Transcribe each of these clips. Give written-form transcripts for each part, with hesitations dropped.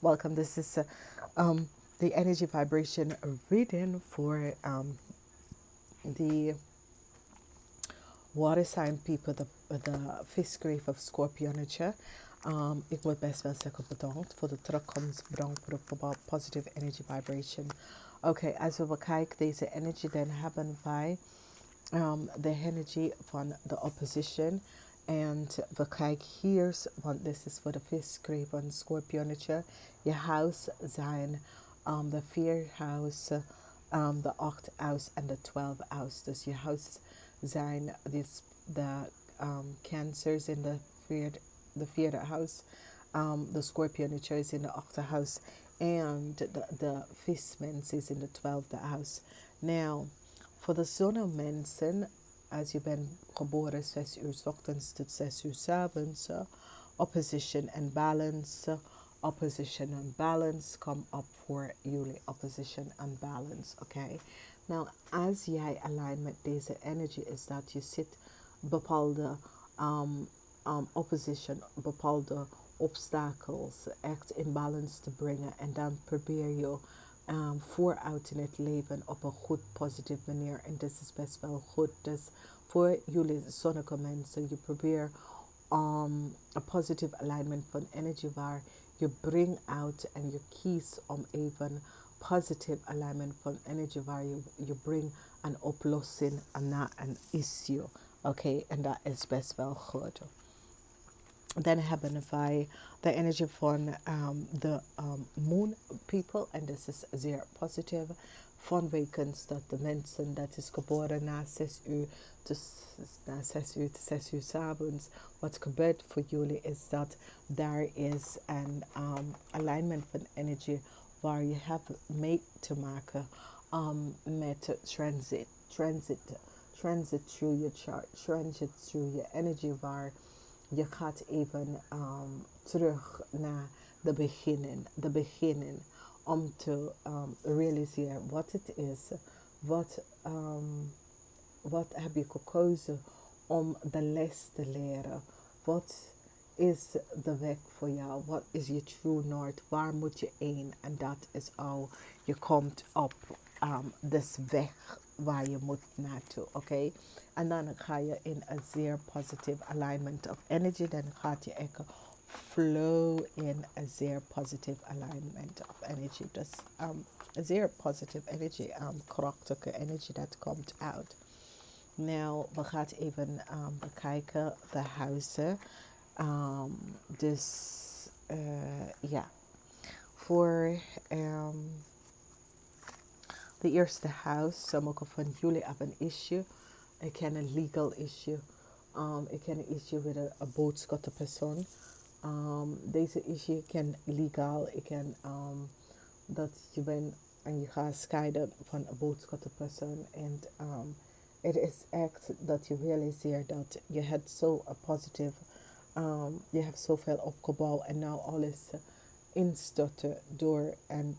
Welcome. This is the energy vibration reading for the water sign people, de Vissen Kreeft Schorpioen. Ik moet best wel zeggen bedankt voor de terugkomst. Bedankt voor de positive energy vibration. Oké, als we bekijken deze energy, dan hebben wij de energy van de opposition. En we kijken hier, want dit is voor de visgreep en schorpionetje. Je huis zijn de 4 huis, de 8 huis en de 12 huis. Dus je huis zijn de cancers in de vierde huis. De schorpionetje is in de 8e huis. En de vismens is in de 12e huis. Now, voor de zonnemensen, als je bent geboren 6 uur 's ochtends tot 6 uur 's avonds, opposition and balance, opposition and balance, come up voor jullie, opposition and balance, oké? Nou, als jij align met deze energy is dat je zit bepaalde opposition, bepaalde obstakels echt in balance te brengen en dan probeer je vooruit in het leven op een goed, positieve manier. En dat is best wel goed. Dus voor jullie zonnige mensen, je probeert een positive alignment van energy waar je brengt uit en je kiest om even positive alignment van energy waar je brengt een oplossing naar een issue. Oké, en dat is best wel goed. Dan hebben wij de energy van de moon people. En dit is zeer positief. Vanwege dat de mensen dat is geboren na 6 uur tot 6 uur 's avonds. Wat gebeurt voor jullie is dat daar is een alignment van energy waar je hebt mee te maken met transit through your chart, transit through your energy waar je gaat even terug naar de beginning om te realiseren wat het is, wat, wat heb je gekozen om de les te leren, wat is de weg voor jou, wat is je true north, waar moet je heen en dat is al, je komt op dus weg waar je moet naartoe, oké? En dan ga je in een zeer positive alignment of energy. Dan gaat je echt flow in een zeer positive alignment of energy. Dus een zeer positive energy, krachtige energy dat komt uit. Nou, we gaan even bekijken de huizen. Dus ja, voor de eerste huis, sommige van jullie hebben een issue. Ik ken een legal issue. Ik ken een issue met een boodschappenpersoon. Deze issue kan legaal. Ik ken dat je bent en je gaat scheiden van een boodschappenpersoon. En het is echt dat je realiseert dat je hebt zo een positieve, je hebt zoveel opgebouwd en nou alles instorten door een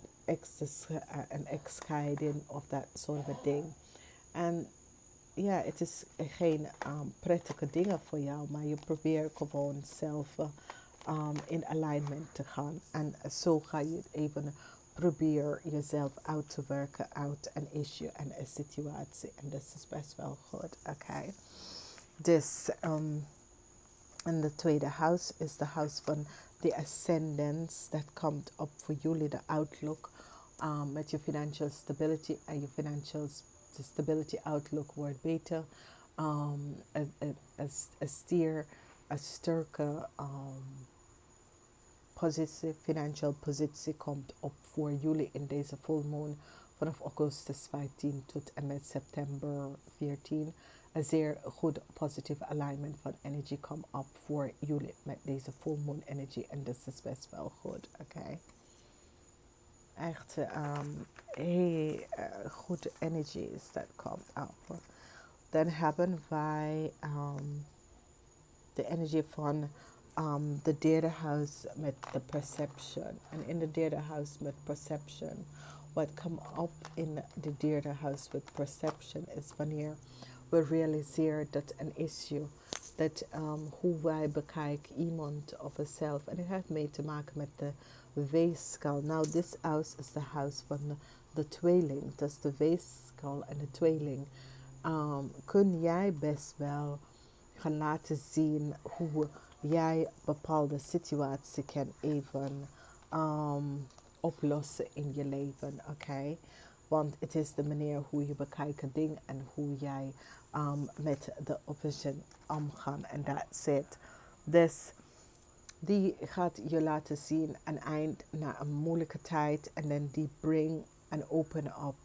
ex-scheiding of dat soort of ding. En ja, het is geen prettige dingen voor jou, maar je probeert gewoon zelf in alignment te gaan. En zo ga je het even proberen jezelf uit te werken uit een issue en een situatie. En dat is best wel goed, oké. Dus en de tweede huis is de huis van de ascendance. Dat komt op voor jullie de outlook met je financial stability. En je financial stability outlook wordt beter. Een sterke positie, financial positie komt op voor jullie in deze full moon vanaf augustus 15 tot en met september 14. Een zeer goed positieve alignment van energy komt op voor jullie met deze full moon energy en dat is best wel goed, oké. Echt heel goed energies dat komt op. Dan hebben wij de energie van de derde huis met de perception. En in de derde huis met perception, wat komt op in de derde huis met perception is wanneer we realiseren dat een issue dat hoe wij bekijken iemand of onszelf. En het heeft mee te maken met de weegschaal. Nou, dit huis is de huis van de tweeling. Dus de weegschaal en de tweeling. Kun jij best wel gaan laten zien hoe jij bepaalde situatie kan even oplossen in je leven, oké? Want het is de manier hoe je bekijkt dingen en hoe jij met de opposition omgaan. En that's it. Dus die gaat je laten zien een eind na een moeilijke tijd. En dan die bring and open up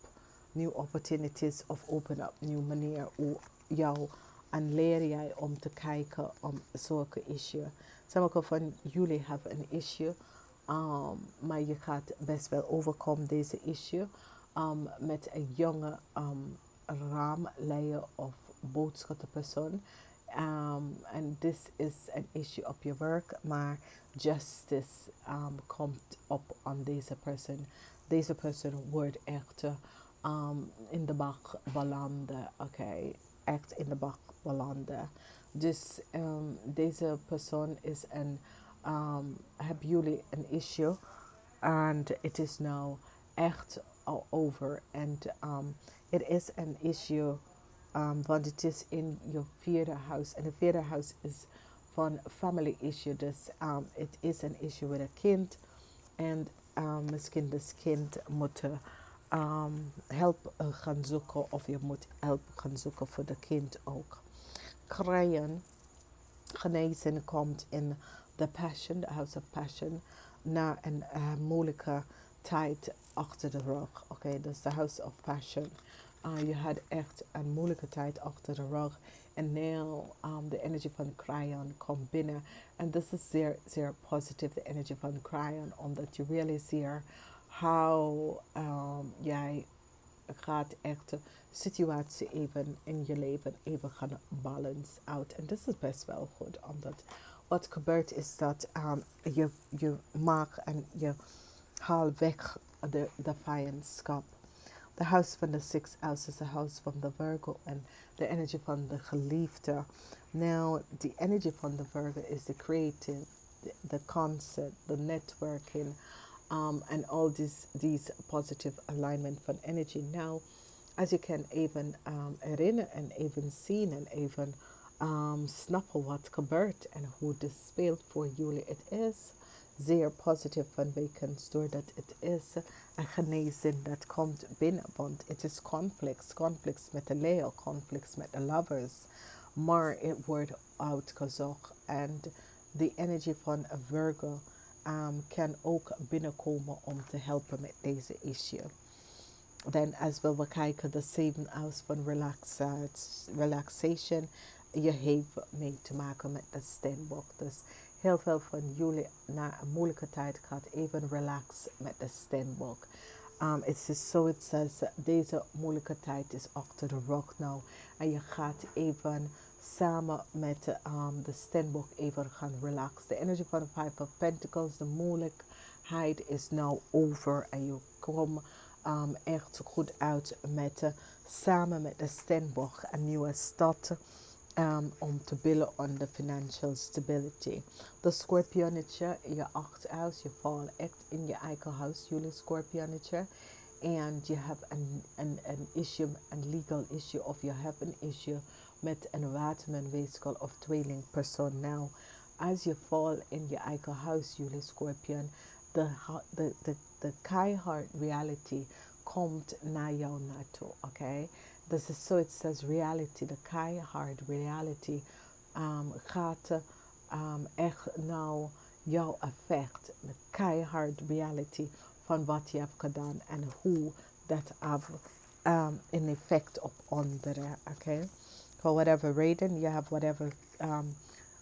new opportunities of open up nieuwe manier hoe jou en leer jij om te kijken om zulke issue. Sommige van jullie hebben een issue, maar je gaat best wel overkomen deze issue met een jonge raamleier of boodschapperpersoon. En this is an issue op je werk, maar justice komt op aan deze persoon. Deze persoon wordt echt in de bak belanden, oké? Echt in de bak belanden. Dus deze persoon is een, hebben jullie een issue en het is nou echt al over. En het is een issue, want het is in je vierde huis. En de vierde huis is van family issue. Dus het is een issue met een kind. En misschien dat kind moet hulp gaan zoeken. Of je moet hulp gaan zoeken voor de kind ook. Krijgen, genezen komt in the passion, the house of passion. Na een moeilijke tijd achter de rug. Oké, dat is de house of passion. Je had echt een moeilijke tijd achter de rug. En nu de energie van Cryon komt binnen. En dit is zeer, zeer positief, de energie van Cryon. Omdat je realiseert hoe jij gaat echt de situatie even in je leven even gaan balance out. En dat is best wel goed. Omdat wat gebeurt is dat je maakt en je haalt weg de vijandschap. De huis van de sixth house is de huis van de Virgo en de energie van de geliefde. Now, the energy van de Virgo is the creative, the concept, the networking, and all these positive alignment van energy. Now, as you can even herinneren en even zien en even snappen wat gebeurt en hoe dit speelt voor jullie. Het is zeer positief van wekens, doordat het is een genezing dat komt binnen. Want het is conflicts met de Leo, conflicts met de lovers. Maar het wordt uitgezocht en de energie van een Virgo kan ook binnenkomen om te helpen met deze issue. Dan als we bekijken de 7 house van relaxation, je heeft mee te maken met de steenbok. Dus heel veel van jullie na een moeilijke tijd gaat even relaxen met de steenbok. Het is zo, het says, deze moeilijke tijd is achter de rug nou. En je gaat even samen met de steenbok even gaan relaxen. De energie van de Five of Pentacles, de moeilijkheid is nou over. En je komt echt goed uit met samen met de steenbok een nieuwe stad. Om te billen on the financial stability. De Schorpionetje, je 8 huis, je valt echt in je eigen huis, jullie Schorpionetje. En je hebt een issue, een legal issue, of je hebt een issue met een watermanweeskal of tweelingpersoon. Nou, als je valt in je eigen huis, jullie Scorpion, de keihard reality komt naar jou naartoe, oké? Dus so it says reality, de keihard reality gaat echt nou jouw effect, de keihard reality van wat je hebt gedaan en hoe dat heeft een effect op anderen, oké? For whatever reason, you have whatever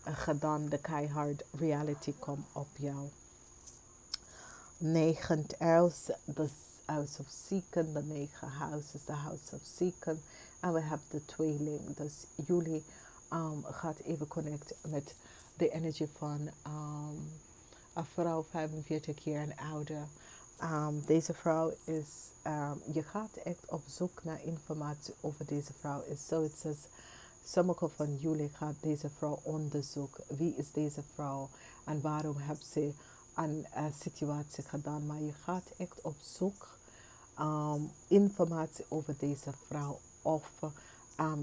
gedaan, de keihard reality komt op jou. 9th house, the house of seeken, de 9 house is the house of seeken. En we hebben de tweeling. Dus jullie gaat even connecten met de energie van een vrouw 45 jaar en ouder. Deze vrouw is, je gaat echt op zoek naar informatie over deze vrouw. Is so it says, Sommige van jullie gaat deze vrouw onderzoeken. Wie is deze vrouw en waarom heeft ze een situatie gedaan? Maar je gaat echt op zoek informatie over deze vrouw. Of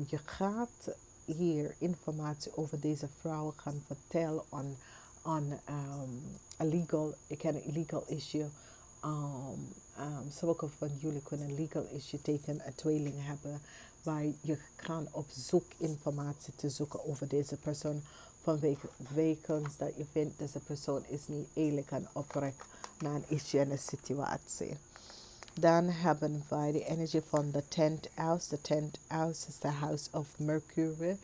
je gaat hier informatie over deze vrouw gaan vertellen on a legal, ik ken een legal issue. Sommige van jullie kunnen een legal issue tegen een tweeling hebben, waar je gaan op zoek informatie te zoeken over deze persoon, wegens dat je vindt deze persoon is niet eerlijk en oprecht naar een issue en een situatie. Dan hebben wij de energie van de 10th house. De 10th house is the house of Mercury.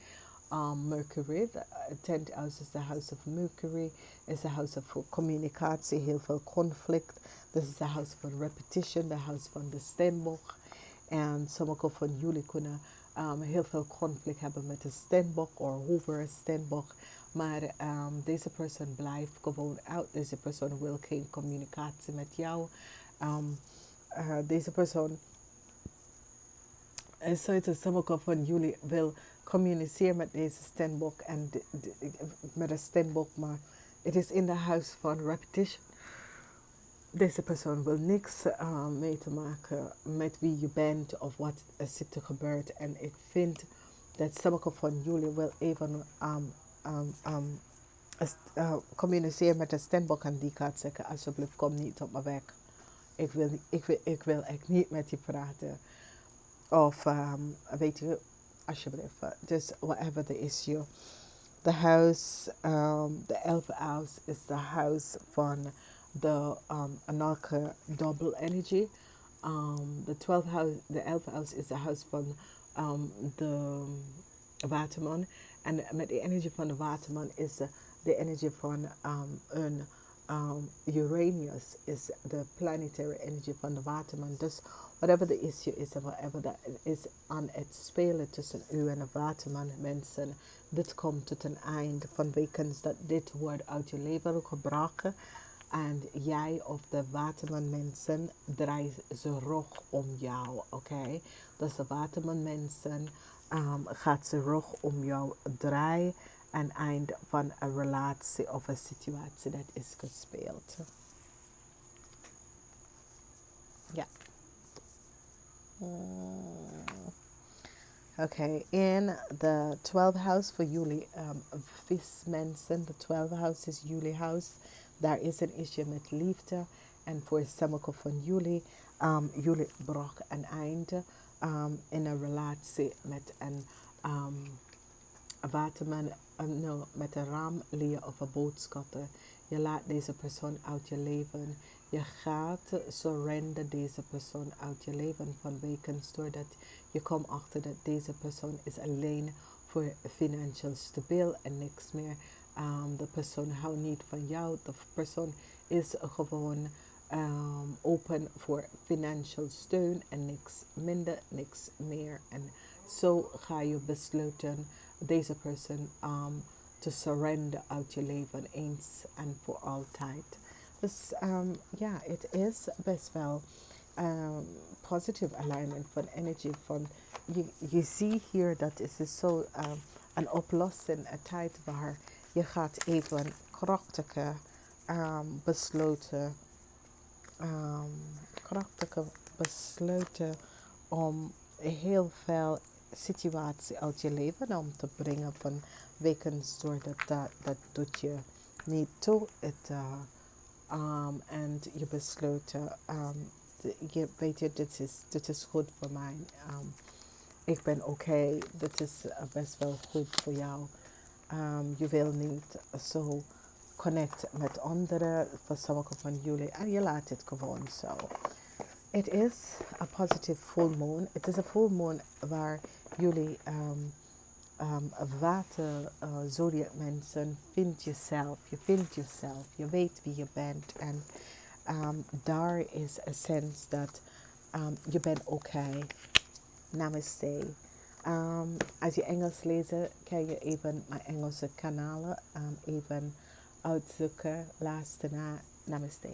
The 10th house is the house of Mercury. Is the house of communicatie, heel veel conflict. This is the house van repetition, de house van de steenbok. En sommige van jullie kunnen heel veel conflict hebben met de steenbok of over een steenbok. Maar deze persoon blijft gewoon uit. Deze persoon wil geen communicatie met jou. Deze persoon, sommige van jullie wil communiceren met deze steenbok en met een steenbok, maar het is in de huis van repetition. Deze persoon wil niks mee te maken met wie je bent of wat er zit te gebeurt. En ik vind dat sommige van jullie wil even communiceren met de steenbok en die gaat zeggen, alsjeblieft kom niet op mijn weg. Ik wil echt niet met je praten. Of weet je, alsjeblieft. Dus whatever the issue. The house, the 11th house is the house van de anarche double energy. The 11th house is the house van de waterman. En met de energie van de waterman is de energie van een Uranus is de planetary energy van de waterman. Dus whatever the issue is en whatever dat is aan het spelen tussen u en de waterman mensen, dit komt tot een eind van weekends dat dit wordt uit je leven gebracht. En jij of de waterman mensen draaien ze rug om jou, oké? Dus de waterman mensen gaat ze rug om jou draaien. Een eind van een relatie of een situatie dat is gespeeld. Ja. Oké, in de 12th house voor jullie vismensen. De 12th house is jullie house. Daar is een issue met liefde. En voor sommige van jullie, jullie brak een einde in een relatie met een waterman, met een raamleer of een boodschappen. Je laat deze persoon uit je leven. Je gaat surrender deze persoon uit je leven vanwege doordat je komt achter dat deze persoon is alleen voor financieel stabiel en niks meer. De persoon houdt niet van jou. De persoon is gewoon open voor financieel steun en niks minder, niks meer. En zo ga je besluiten deze persoon te surrender uit je leven eens en voor altijd. Dus ja, het is best wel positive alignment van energy. Van, je ziet hier dat het is zo een oplossing, een tijd waar je gaat even krachtige besluiten om heel veel situatie uit je leven om te brengen van weekends door dat doet je niet toe. En je besluit, je weet je, dit is goed voor mij. Ik ben oké, dit is best wel goed voor jou. Je wil niet zo connect met anderen, voor sommige van jullie, en je laat het gewoon zo. Het is a positive full moon. Het is een full moon waar jullie water zodiac mensen vindt jezelf. Je vindt jezelf. Je weet wie je bent. En daar is een sense dat je bent oké. Namaste. Als je Engels leest, kan je even mijn Engelse kanalen even uitzoeken. Luister naar Namaste.